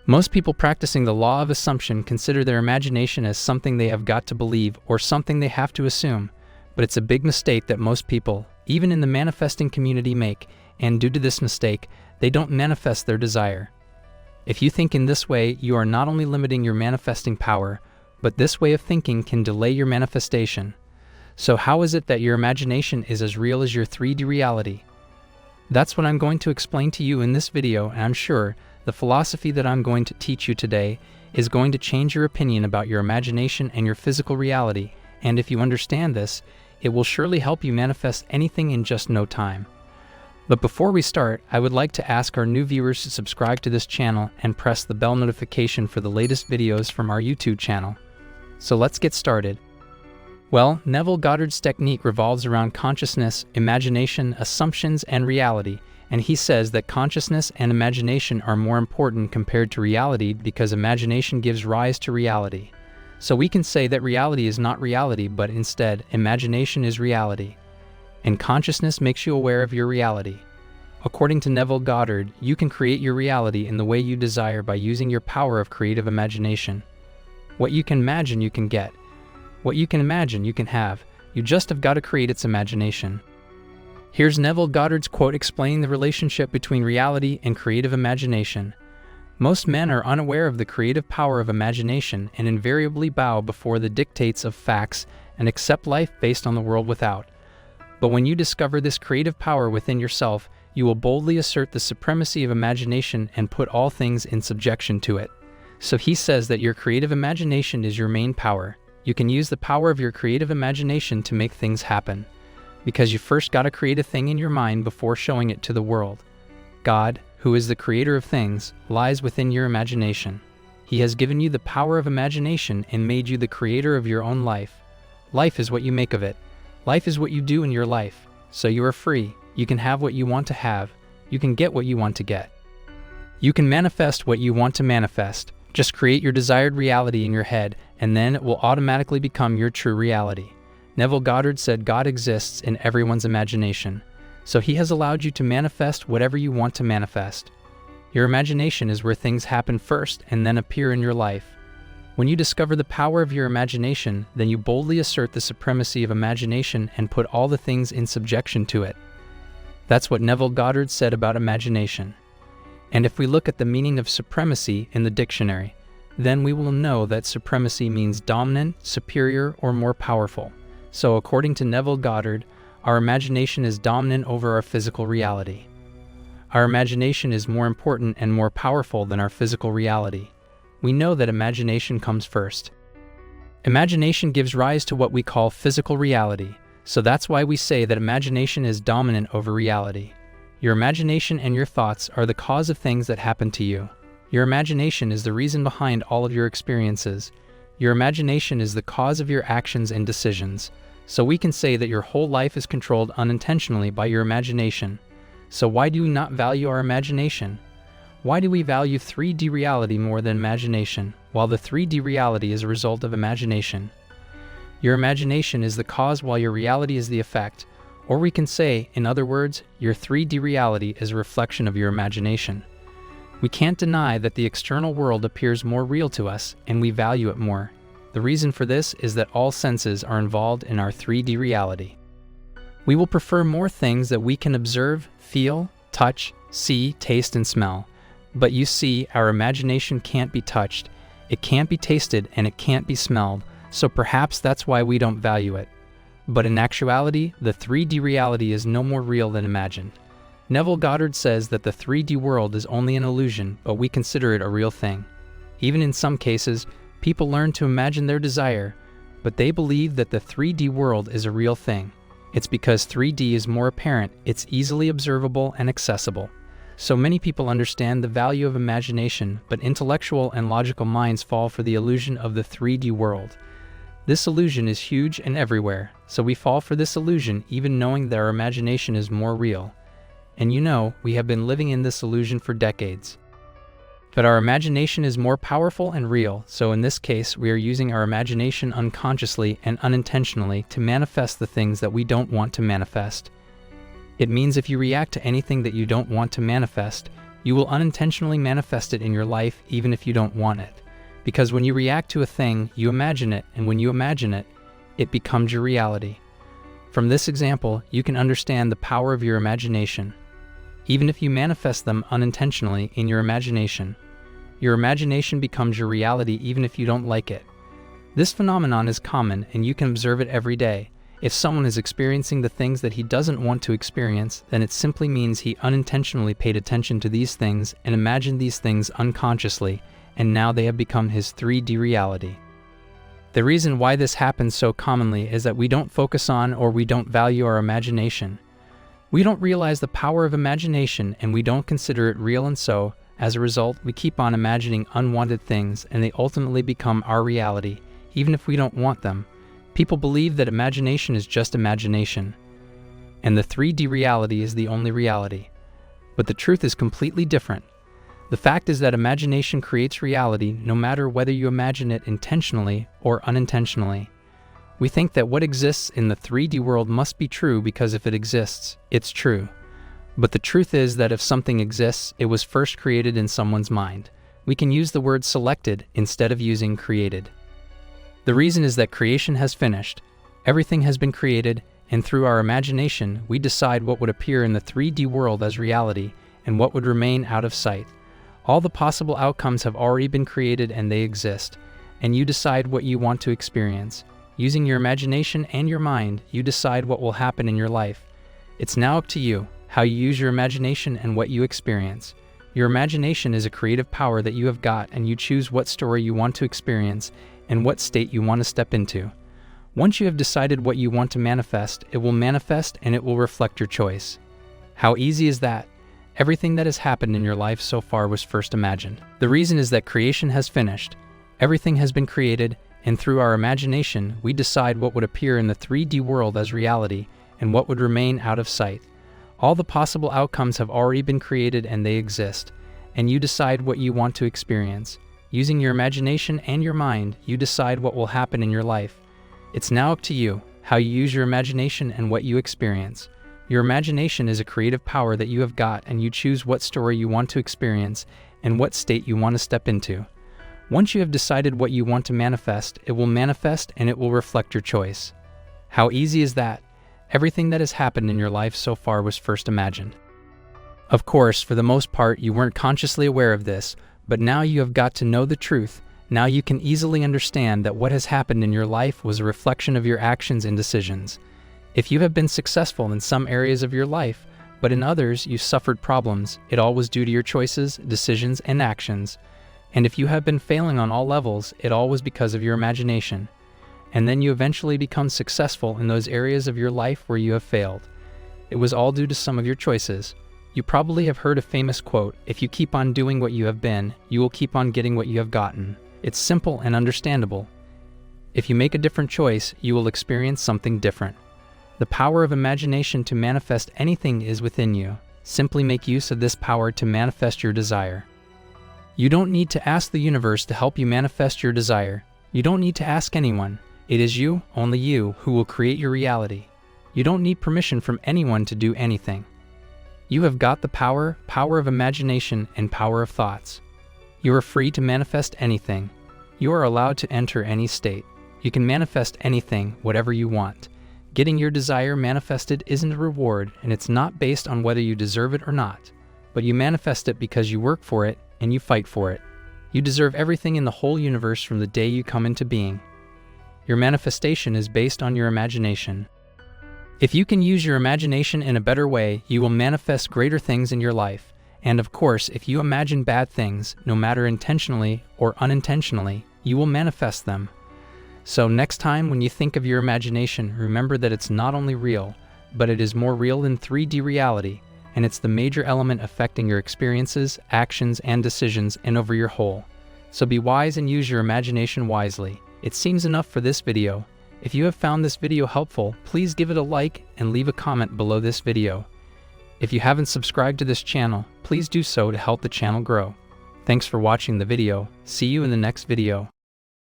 Most people practicing the law of assumption consider their imagination as something they have got to believe or something they have to assume, but it's a big mistake that most people, even in the manifesting community, make, and due to this mistake, they don't manifest their desire. If you think in this way, you are not only limiting your manifesting power, but this way of thinking can delay your manifestation. So how is it that your imagination is as real as your 3D reality? That's what I'm going to explain to you in this video, and I'm sure the philosophy that I'm going to teach you today is going to change your opinion about your imagination and your physical reality, and if you understand this, it will surely help you manifest anything in just no time. But before we start, I would like to ask our new viewers to subscribe to this channel and press the bell notification for the latest videos from our YouTube channel. So let's get started. Well, Neville Goddard's technique revolves around consciousness, imagination, assumptions, and reality, and he says that consciousness and imagination are more important compared to reality because imagination gives rise to reality. So we can say that reality is not reality, but instead, imagination is reality. And consciousness makes you aware of your reality. According to Neville Goddard, you can create your reality in the way you desire by using your power of creative imagination. What you can imagine, you can get. What you can imagine, you can have. You just have got to create its imagination. Here's Neville Goddard's quote explaining the relationship between reality and creative imagination. Most men are unaware of the creative power of imagination and invariably bow before the dictates of facts and accept life based on the world without. But when you discover this creative power within yourself, you will boldly assert the supremacy of imagination and put all things in subjection to it. So he says that your creative imagination is your main power. You can use the power of your creative imagination to make things happen. Because you first got to create a thing in your mind before showing it to the world. God, who is the creator of things, lies within your imagination. He has given you the power of imagination and made you the creator of your own life. Life is what you make of it. Life is what you do in your life. So you are free. You can have what you want to have. You can get what you want to get. You can manifest what you want to manifest. Just create your desired reality in your head, and then it will automatically become your true reality. Neville Goddard said God exists in everyone's imagination, so he has allowed you to manifest whatever you want to manifest. Your imagination is where things happen first and then appear in your life. When you discover the power of your imagination, then you boldly assert the supremacy of imagination and put all the things in subjection to it. That's what Neville Goddard said about imagination. And if we look at the meaning of supremacy in the dictionary, then we will know that supremacy means dominant, superior, or more powerful. So according to Neville Goddard, our imagination is dominant over our physical reality. Our imagination is more important and more powerful than our physical reality. We know that imagination comes first. Imagination gives rise to what we call physical reality, so that's why we say that imagination is dominant over reality. Your imagination and your thoughts are the cause of things that happen to you. Your imagination is the reason behind all of your experiences. Your imagination is the cause of your actions and decisions. So we can say that your whole life is controlled unintentionally by your imagination. So why do we not value our imagination? Why do we value 3D reality more than imagination, while the 3D reality is a result of imagination? Your imagination is the cause while your reality is the effect. Or we can say, in other words, your 3D reality is a reflection of your imagination. We can't deny that the external world appears more real to us, and we value it more. The reason for this is that all senses are involved in our 3D reality. We will prefer more things that we can observe, feel, touch, see, taste, and smell. But you see, our imagination can't be touched, it can't be tasted, and it can't be smelled, so perhaps that's why we don't value it. But in actuality, the 3D reality is no more real than imagined. Neville Goddard says that the 3D world is only an illusion, but we consider it a real thing. Even in some cases, people learn to imagine their desire, but they believe that the 3D world is a real thing. It's because 3D is more apparent, it's easily observable and accessible. So many people understand the value of imagination, but intellectual and logical minds fall for the illusion of the 3D world. This illusion is huge and everywhere, so we fall for this illusion even knowing that our imagination is more real. And you know, we have been living in this illusion for decades. But our imagination is more powerful and real, so in this case, we are using our imagination unconsciously and unintentionally to manifest the things that we don't want to manifest. It means if you react to anything that you don't want to manifest, you will unintentionally manifest it in your life even if you don't want it. Because when you react to a thing, you imagine it, and when you imagine it, it becomes your reality. From this example, you can understand the power of your imagination. Even if you manifest them unintentionally in your imagination becomes your reality even if you don't like it. This phenomenon is common and you can observe it every day. If someone is experiencing the things that he doesn't want to experience, then it simply means he unintentionally paid attention to these things and imagined these things unconsciously, and now they have become his 3D reality. The reason why this happens so commonly is that we don't focus on or we don't value our imagination. We don't realize the power of imagination and we don't consider it real, and so, as a result, we keep on imagining unwanted things and they ultimately become our reality, even if we don't want them. People believe that imagination is just imagination, and the 3D reality is the only reality. But the truth is completely different. The fact is that imagination creates reality no matter whether you imagine it intentionally or unintentionally. We think that what exists in the 3D world must be true because if it exists, it's true. But the truth is that if something exists, it was first created in someone's mind. We can use the word selected instead of using created. The reason is that creation has finished. Everything has been created, and through our imagination, we decide what would appear in the 3D world as reality and what would remain out of sight. All the possible outcomes have already been created and they exist, and you decide what you want to experience. Using your imagination and your mind, you decide what will happen in your life. It's now up to you how you use your imagination and what you experience. Your imagination is a creative power that you have got, and you choose what story you want to experience and what state you want to step into. Once you have decided what you want to manifest, it will manifest and it will reflect your choice. How easy is that? Everything that has happened in your life so far was first imagined. The reason is that creation has finished. Everything has been created, and through our imagination, we decide what would appear in the 3D world as reality and what would remain out of sight. All the possible outcomes have already been created and they exist, and you decide what you want to experience. Using your imagination and your mind, you decide what will happen in your life. It's now up to you how you use your imagination and what you experience. Your imagination is a creative power that you have got, and you choose what story you want to experience and what state you want to step into. Once you have decided what you want to manifest, it will manifest and it will reflect your choice. How easy is that? Everything that has happened in your life so far was first imagined. Of course, for the most part, you weren't consciously aware of this, but now you have got to know the truth. Now you can easily understand that what has happened in your life was a reflection of your actions and decisions. If you have been successful in some areas of your life, but in others you suffered problems, it all was due to your choices, decisions, and actions. And if you have been failing on all levels, it all was because of your imagination. And then you eventually become successful in those areas of your life where you have failed. It was all due to some of your choices. You probably have heard a famous quote, "If you keep on doing what you have been, you will keep on getting what you have gotten." It's simple and understandable. If you make a different choice, you will experience something different. The power of imagination to manifest anything is within you. Simply make use of this power to manifest your desire. You don't need to ask the universe to help you manifest your desire. You don't need to ask anyone. It is you, only you, who will create your reality. You don't need permission from anyone to do anything. You have got the power of imagination and power of thoughts. You are free to manifest anything. You are allowed to enter any state. You can manifest anything, whatever you want. Getting your desire manifested isn't a reward, and it's not based on whether you deserve it or not. But you manifest it because you work for it and you fight for it. You deserve everything in the whole universe from the day you come into being. Your manifestation is based on your imagination. If you can use your imagination in a better way, you will manifest greater things in your life. And of course, if you imagine bad things, no matter intentionally or unintentionally, you will manifest them. So next time when you think of your imagination, remember that it's not only real, but it is more real than 3D reality, and it's the major element affecting your experiences, actions, and decisions and over your whole. So be wise and use your imagination wisely. It seems enough for this video. If you have found this video helpful, please give it a like and leave a comment below this video. If you haven't subscribed to this channel, please do so to help the channel grow. Thanks for watching the video. See you in the next video.